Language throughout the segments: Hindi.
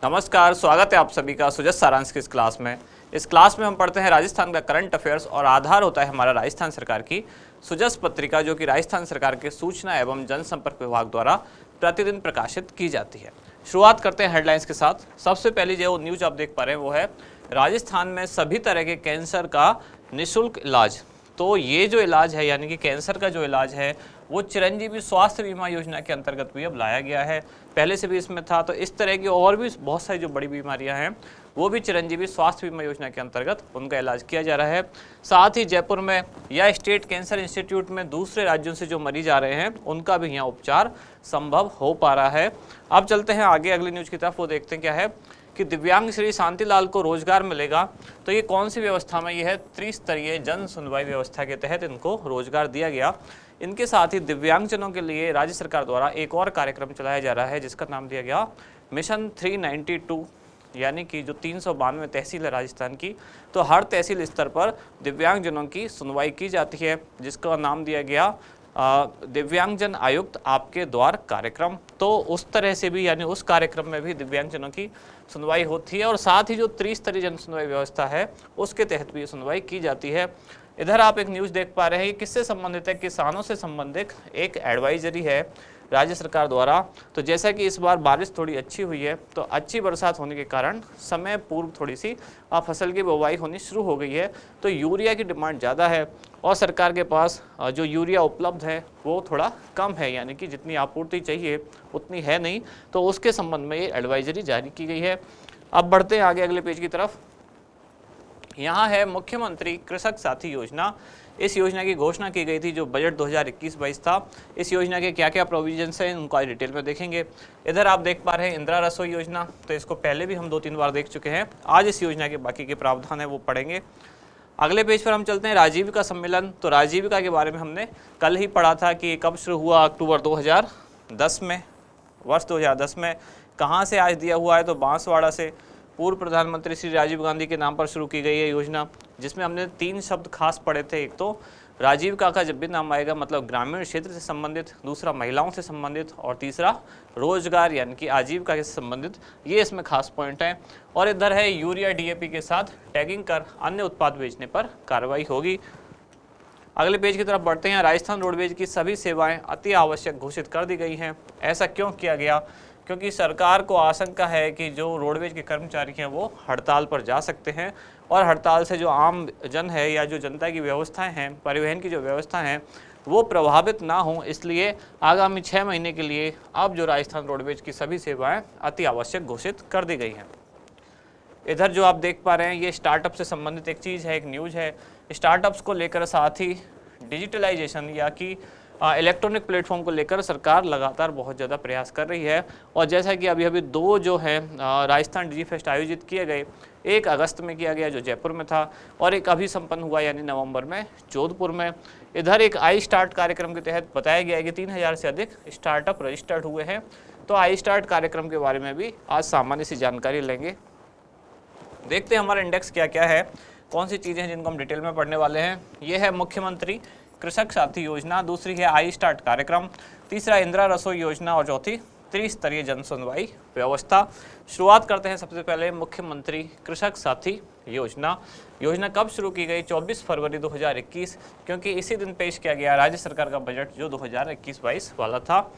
नमस्कार, स्वागत है आप सभी का सुजस सारांश की इस क्लास में। इस क्लास में हम पढ़ते हैं राजस्थान का करंट अफेयर्स और आधार होता है हमारा राजस्थान सरकार की सुजस पत्रिका, जो कि राजस्थान सरकार के सूचना एवं जनसंपर्क विभाग द्वारा प्रतिदिन प्रकाशित की जाती है। शुरुआत करते हैं हेडलाइंस के साथ। सबसे पहली जो न्यूज आप देख पा रहे हैं वो है राजस्थान में सभी तरह के कैंसर का निःशुल्क इलाज। तो ये जो इलाज है यानी कि कैंसर का जो इलाज है वो चिरंजीवी स्वास्थ्य बीमा योजना के अंतर्गत भी अब लाया गया है। पहले से भी इसमें था, तो इस तरह की और भी बहुत सारी जो बड़ी बीमारियां हैं वो भी चिरंजीवी स्वास्थ्य बीमा योजना के अंतर्गत उनका इलाज किया जा रहा है। साथ ही जयपुर में या स्टेट कैंसर इंस्टीट्यूट में दूसरे राज्यों से जो मरीज आ रहे हैं उनका भी यहाँ उपचार संभव हो पा रहा है। अब चलते हैं आगे अगली न्यूज की तरफ, वो देखते हैं क्या है कि दिव्यांग श्री शांतिलाल को रोजगार मिलेगा। तो ये कौन सी व्यवस्था में? ये है त्रिस्तरीय जन सुनवाई व्यवस्था के तहत इनको रोजगार दिया गया। इनके साथ ही दिव्यांगजनों के लिए राज्य सरकार द्वारा एक और कार्यक्रम चलाया जा रहा है जिसका नाम दिया गया मिशन 392, यानी कि जो 392 तहसील है राजस्थान की, तो हर तहसील स्तर पर दिव्यांगजनों की सुनवाई की जाती है, जिसका नाम दिया गया दिव्यांगजन आयुक्त आपके द्वार कार्यक्रम। तो उस तरह से भी यानी उस कार्यक्रम में भी दिव्यांगजनों की सुनवाई होती है और साथ ही जो त्रिस्तरीय जन सुनवाई व्यवस्था है उसके तहत भी सुनवाई की जाती है। इधर आप एक न्यूज़ देख पा रहे हैं, किससे संबंधित है? किसानों से संबंधित एक एडवाइजरी है राज्य सरकार द्वारा। तो जैसा कि इस बार बारिश थोड़ी अच्छी हुई है, तो अच्छी बरसात होने के कारण समय पूर्व थोड़ी सी फसल की बुवाई होनी शुरू हो गई है। तो यूरिया की डिमांड ज़्यादा है और सरकार के पास जो यूरिया उपलब्ध है वो थोड़ा कम है, यानी कि जितनी आपूर्ति चाहिए उतनी है नहीं। तो उसके संबंध में ये एडवाइजरी जारी की गई है। अब बढ़ते हैं आगे अगले पेज की तरफ। यहाँ है मुख्यमंत्री कृषक साथी योजना। इस योजना की घोषणा की गई थी जो बजट 2021-22 था। इस योजना के क्या क्या प्रोविजंस हैं उनको आज डिटेल में देखेंगे। इधर आप देख पा रहे हैं इंदिरा रसोई योजना, तो इसको पहले भी हम 2-3 बार देख चुके हैं। आज इस योजना के बाकी के प्रावधान है वो पढ़ेंगे। अगले पेज पर हम चलते हैं राजीविका सम्मेलन। तो राजीविका के बारे में हमने कल ही पढ़ा था कि कब शुरू हुआ, अक्टूबर 2010 में, वर्ष 2010 में। कहाँ से आज दिया हुआ है? तो बांसवाड़ा से। पूर्व प्रधानमंत्री श्री राजीव गांधी के नाम पर शुरू की गई है योजना, जिसमें हमने 3 शब्द खास पढ़े थे। एक तो राजीविका का जब भी नाम आएगा मतलब ग्रामीण क्षेत्र से संबंधित, दूसरा महिलाओं से संबंधित और तीसरा रोजगार यानी कि आजीविका से संबंधित, ये इसमें खास पॉइंट है। और इधर है यूरिया डीएपी के साथ टैगिंग कर अन्य उत्पाद बेचने पर कार्रवाई होगी। अगले पेज की तरफ बढ़ते हैं। राजस्थान रोडवेज की सभी सेवाएं अति आवश्यक घोषित कर दी गई हैं। ऐसा क्यों किया गया? क्योंकि सरकार को आशंका है कि जो रोडवेज के कर्मचारी हैं वो हड़ताल पर जा सकते हैं और हड़ताल से जो आम जन है या जो जनता की व्यवस्थाएं हैं, परिवहन की जो व्यवस्था है वो प्रभावित ना हो, इसलिए आगामी 6 महीने के लिए अब जो राजस्थान रोडवेज की सभी सेवाएं अति आवश्यक घोषित कर दी गई हैं। इधर जो आप देख पा रहे हैं ये स्टार्टअप से संबंधित एक चीज़ है, एक न्यूज़ है। स्टार्टअप्स को लेकर साथ ही डिजिटलाइजेशन या कि इलेक्ट्रॉनिक प्लेटफॉर्म को लेकर सरकार लगातार बहुत ज़्यादा प्रयास कर रही है। और जैसा कि अभी 2 जो है राजस्थान डिजीफेस्ट आयोजित किए गए, एक अगस्त में किया गया जो जयपुर में था और एक अभी संपन्न हुआ यानी नवंबर में जोधपुर में। इधर एक आई स्टार्ट कार्यक्रम के तहत बताया गया है कि 3000 से अधिक स्टार्टअप रजिस्टर्ड हुए हैं। तो आई स्टार्ट कार्यक्रम के बारे में भी आज सामान्य सी जानकारी लेंगे। देखते हैं हमारा इंडेक्स क्या क्या है, कौन सी चीज़ें हैं जिनको हम डिटेल में पढ़ने वाले हैं। ये है मुख्यमंत्री कृषक साथी योजना, दूसरी है आई स्टार्ट कार्यक्रम, तीसरा इंदिरा रसोई योजना और चौथी त्रिस्तरीय जन सुनवाई व्यवस्था। शुरुआत करते हैं सबसे पहले मुख्यमंत्री कृषक साथी योजना। योजना कब शुरू की गई? 24 फरवरी 2021, क्योंकि इसी दिन पेश किया गया राज्य सरकार का बजट जो 2021-22 वाला था।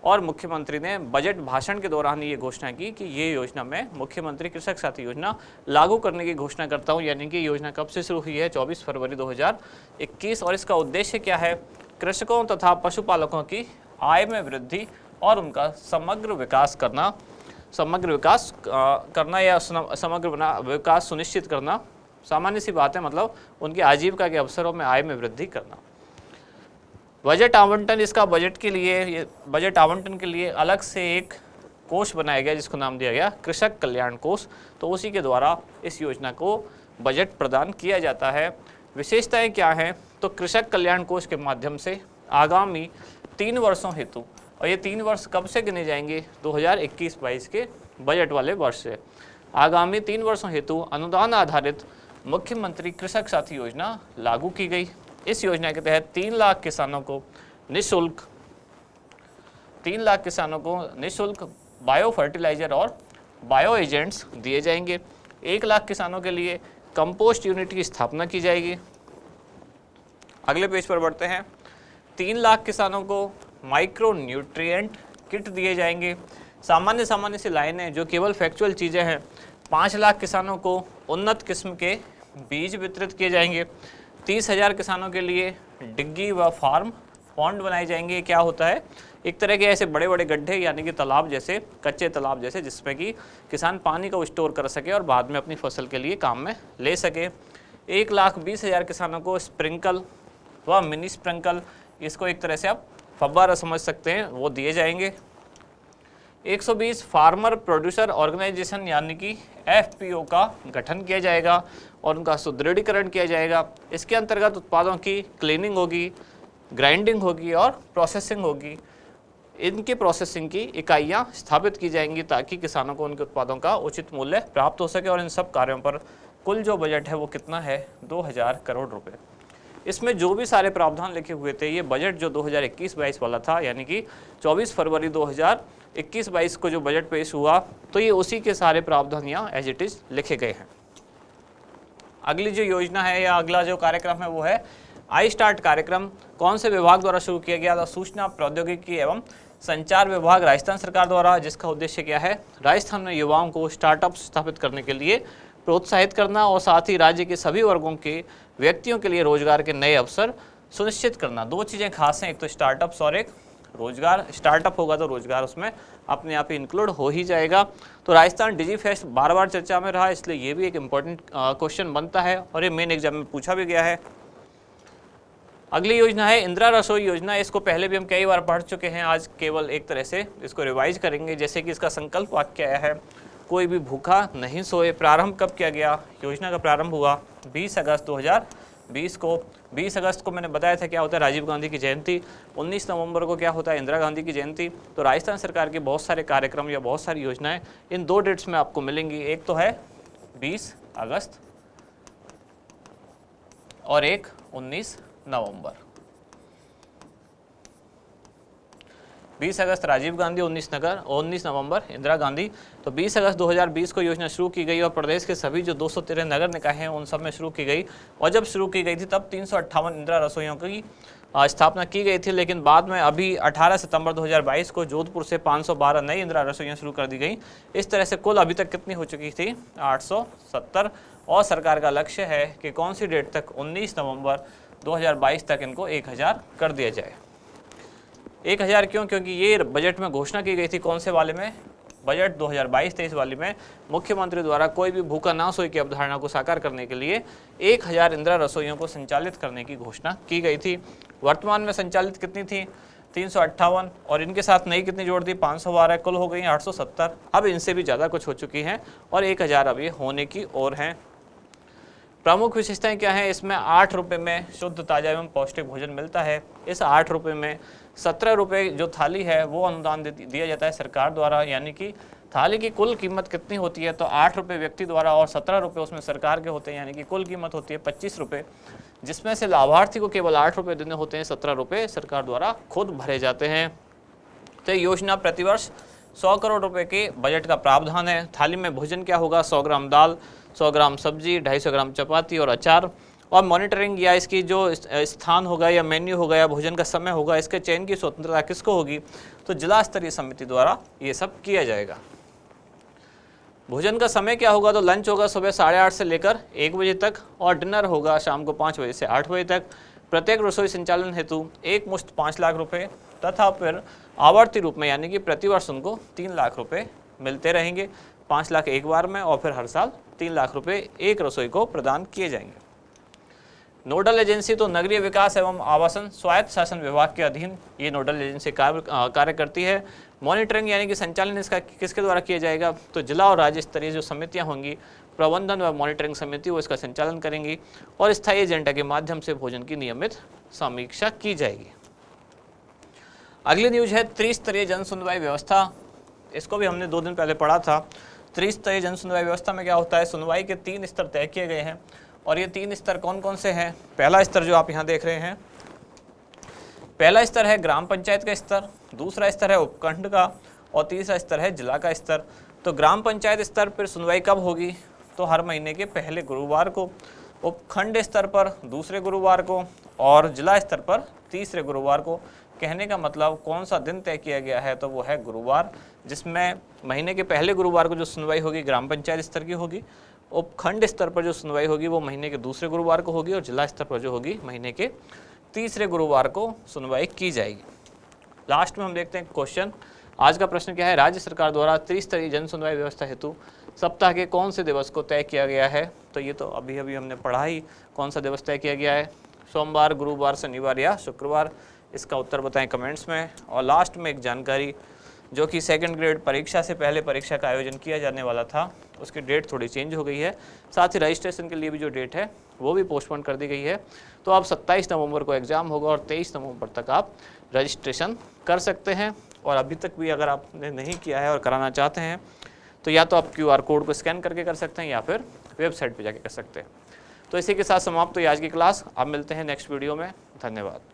और मुख्यमंत्री ने बजट भाषण के दौरान ये घोषणा की कि ये योजना मैं मुख्यमंत्री कृषक साथी योजना लागू करने की घोषणा करता हूँ। यानी कि योजना कब से शुरू हुई है? 24 फरवरी 2021। और इसका उद्देश्य क्या है? कृषकों तथा पशुपालकों की आय में वृद्धि और उनका समग्र विकास करना या समग्र विकास सुनिश्चित करना। सामान्य सी बात है, मतलब उनकी आजीविका के अवसरों में आय में वृद्धि करना। बजट आवंटन, इसका बजट आवंटन के लिए अलग से एक कोष बनाया गया जिसको नाम दिया गया कृषक कल्याण कोष। तो उसी के द्वारा इस योजना को बजट प्रदान किया जाता है। विशेषताएं क्या हैं? तो कृषक कल्याण कोष के माध्यम से आगामी 3 वर्षों हेतु, और ये 3 वर्ष कब से गिने जाएंगे? 2021-22 के बजट वाले वर्ष से। आगामी 3 वर्षों हेतु अनुदान आधारित मुख्यमंत्री कृषक साथी योजना लागू की गई। इस योजना के तहत 3 लाख किसानों को निःशुल्क बायो फर्टिलाइजर और बायो एजेंट्स दिए जाएंगे। 1 लाख किसानों के लिए कंपोस्ट यूनिट की स्थापना की जाएगी। अगले पेज पर बढ़ते हैं। 3 लाख किसानों को माइक्रो न्यूट्रिएंट किट दिए जाएंगे। सामान्य सी लाइनें जो केवल फैक्चुअल चीज़ें हैं। 5 लाख किसानों को उन्नत किस्म के बीज वितरित किए जाएंगे। 30,000 किसानों के लिए डिग्गी व फार्म पॉन्ड बनाए जाएंगे। क्या होता है? एक तरह के ऐसे बड़े बड़े गड्ढे यानी कि तालाब जैसे, कच्चे तालाब जैसे, जिसमें कि किसान पानी को स्टोर कर सके और बाद में अपनी फसल के लिए काम में ले सके। 1,20,000 किसानों को स्प्रिंकल व मिनी स्प्रिंकल, इसको एक तरह से आप फव्वारा समझ सकते हैं, वो दिए जाएंगे। 120 फार्मर प्रोड्यूसर ऑर्गेनाइजेशन यानी कि FPO का गठन किया जाएगा और उनका सुदृढ़ीकरण किया जाएगा। इसके अंतर्गत उत्पादों की क्लीनिंग होगी, ग्राइंडिंग होगी और प्रोसेसिंग होगी। इनकी प्रोसेसिंग की इकाइयाँ स्थापित की जाएंगी ताकि किसानों को उनके उत्पादों का उचित मूल्य प्राप्त हो सके। और इन सब कार्यों पर कुल जो बजट है वो कितना है? 2,000 करोड़ रुपए। इसमें जो भी सारे प्रावधान लिखे हुए थे, ये बजट जो 2021-22 वाला था, यानी कि 24 फरवरी 2021-22 को जो बजट पेश हुआ, तो ये उसी के सारे प्रावधान यहाँ एज इट इज़ लिखे गए हैं। अगली जो योजना है या अगला जो कार्यक्रम है वो है आई स्टार्ट कार्यक्रम। कौन से विभाग द्वारा शुरू किया गया था? सूचना प्रौद्योगिकी एवं संचार विभाग, राजस्थान सरकार द्वारा, जिसका उद्देश्य क्या है? राजस्थान में युवाओं को स्टार्टअप स्थापित करने के लिए प्रोत्साहित करना और साथ ही राज्य के सभी वर्गों के व्यक्तियों के लिए रोजगार के नए अवसर सुनिश्चित करना। 2 चीज़ें खास हैं, एक तो स्टार्टअप्स और एक रोजगार। स्टार्टअप होगा तो रोजगार उसमें अपने आप ही इंक्लूड हो ही जाएगा। तो राजस्थान डिजी फेस्ट बार बार चर्चा में रहा, इसलिए ये भी एक इम्पोर्टेंट क्वेश्चन बनता है और ये मेन एग्जाम में पूछा भी गया है। अगली योजना है इंदिरा रसोई योजना। इसको पहले भी हम कई बार पढ़ चुके हैं, आज केवल एक तरह से इसको रिवाइज करेंगे। जैसे कि इसका संकल्प वाक्य आया है, कोई भी भूखा नहीं सोए। प्रारंभ कब किया गया? योजना का प्रारंभ हुआ 20 अगस्त 2020 को। 20 अगस्त को मैंने बताया था क्या होता है? राजीव गांधी की जयंती। 19 नवंबर को क्या होता है? इंदिरा गांधी की जयंती। तो राजस्थान सरकार के बहुत सारे कार्यक्रम या बहुत सारी योजनाएं इन 2 डेट्स में आपको मिलेंगी। एक तो है 20 अगस्त और एक 19 नवंबर। 20 अगस्त राजीव गांधी, 19 नवंबर इंदिरा गांधी। तो 20 अगस्त 2020 को योजना शुरू की गई और प्रदेश के सभी जो 213 नगर निकाय हैं उन सब में शुरू की गई। और जब शुरू की गई थी तब 358 इंदिरा रसोइयों की स्थापना की गई थी, लेकिन बाद में अभी 18 सितंबर 2022 को जोधपुर से 512 नई इंदिरा रसोइयाँ शुरू कर दी गई। इस तरह से कुल अभी तक कितनी हो चुकी थी? 870। और सरकार का लक्ष्य है कि कौन सी डेट तक? 19 नवंबर 2022 तक इनको 1000 कर दिया जाए। 1000 क्यों? क्योंकि ये बजट में घोषणा की गई थी। कौन से वाले में? बजट 2022-23 वाले में मुख्यमंत्री द्वारा कोई भी भूखा ना सोए की अवधारणा को साकार करने के लिए 1000 इंदिरा रसोइयों को संचालित करने की घोषणा की गई थी। वर्तमान में संचालित कितनी थी? 358। और इनके साथ नई कितनी जोड़ दी? 512। कुल हो गई 870। अब इनसे भी ज़्यादा कुछ हो चुकी हैं और 1000 अब ये होने की ओर हैं। प्रमुख विशेषताएं क्या हैं? इसमें 8 रुपये में शुद्ध, ताज़ा एवं पौष्टिक भोजन मिलता है। इस 8 रुपये में 17 रुपये जो थाली है वो अनुदान दिया जाता है सरकार द्वारा। यानी कि थाली की कुल कीमत कितनी होती है? तो 8 रुपये व्यक्ति द्वारा और 17 रुपये उसमें सरकार के होते हैं, यानी कि कुल कीमत होती है 25 रुपये, जिसमें से लाभार्थी को केवल 8 रुपये देने होते हैं। 17 रुपये सरकार द्वारा खुद भरे जाते हैं। तो योजना प्रतिवर्ष 100 करोड़ रुपए के बजट का प्रावधान है। थाली में भोजन क्या होगा? 100 ग्राम दाल, 100 ग्राम सब्जी, 250 ग्राम चपाती और अचार। और मॉनिटरिंग या इसकी जो स्थान होगा या मेन्यू होगा या भोजन का समय होगा, इसके चयन की स्वतंत्रता किसको होगी? तो जिला स्तरीय समिति द्वारा ये सब किया जाएगा। भोजन का समय क्या होगा? तो लंच होगा सुबह 8:30 से लेकर 1 बजे तक और डिनर होगा शाम को 5 बजे से 8 बजे तक। प्रत्येक रसोई संचालन हेतु एक मुश्त 5 लाख रुपए तथा फिर आवर्ती रूप में यानी कि प्रतिवर्ष उनको 3 लाख रुपए मिलते रहेंगे। 5 लाख एक बार में और फिर हर साल 3 लाख रुपए एक रसोई को प्रदान किए जाएंगे। नोडल एजेंसी तो नगरीय विकास एवं आवासन स्वायत्त शासन विभाग के अधीन ये नोडल एजेंसी कार्य करती है। मॉनिटरिंग यानी कि संचालन इसका किसके द्वारा किया जाएगा? तो जिला और राज्य स्तरीय जो समितियां होंगी, प्रबंधन व मॉनिटरिंग समिति, वो इसका संचालन करेंगी और स्थायी एजेंडा के माध्यम से भोजन की नियमित समीक्षा की जाएगी। अगली न्यूज है त्रिस्तरीय जन सुनवाई व्यवस्था। इसको भी हमने 2 दिन पहले पढ़ा था। त्रिस्तरीय जन सुनवाई व्यवस्था में क्या होता है? सुनवाई के 3 स्तर तय किए गए हैं और ये 3 स्तर कौन कौन से हैं? पहला स्तर जो आप यहाँ देख रहे हैं, पहला स्तर है ग्राम पंचायत का स्तर, दूसरा स्तर है उपखंड का और तीसरा स्तर है जिला का स्तर। तो ग्राम पंचायत स्तर पर सुनवाई कब होगी? तो हर महीने के पहले गुरुवार को, उपखंड स्तर पर दूसरे गुरुवार को और जिला स्तर पर तीसरे गुरुवार को। कहने का मतलब कौन सा दिन तय किया गया है? तो वो है गुरुवार, जिसमें महीने के पहले गुरुवार को जो सुनवाई होगी ग्राम पंचायत स्तर की होगी, उपखंड स्तर पर जो सुनवाई होगी वो महीने के दूसरे गुरुवार को होगी और जिला स्तर पर जो होगी महीने के तीसरे गुरुवार को सुनवाई की जाएगी। लास्ट में हम देखते हैं क्वेश्चन। आज का प्रश्न क्या है? राज्य सरकार द्वारा त्रिस्तरीय जन सुनवाई व्यवस्था हेतु सप्ताह के कौन से दिवस को तय किया गया है? तो ये तो अभी अभी हमने पढ़ा ही, कौन सा दिवस तय किया गया है? सोमवार, गुरुवार, शनिवार या शुक्रवार? इसका उत्तर बताएं कमेंट्स में। और लास्ट में एक जानकारी, जो कि सेकंड ग्रेड परीक्षा से पहले परीक्षा का आयोजन किया जाने वाला था, उसकी डेट थोड़ी चेंज हो गई है। साथ ही रजिस्ट्रेशन के लिए भी जो डेट है वो भी पोस्टपोन कर दी गई है। तो अब 27 नवंबर को एग्ज़ाम होगा और 23 नवंबर तक आप रजिस्ट्रेशन कर सकते हैं। और अभी तक भी अगर आपने नहीं किया है और कराना चाहते हैं तो या तो आप QR कोड को स्कैन करके कर सकते हैं या फिर वेबसाइट पर जाके कर सकते हैं। तो इसी के साथ समाप्त हुई आज की क्लास। अब मिलते हैं नेक्स्ट वीडियो में। धन्यवाद।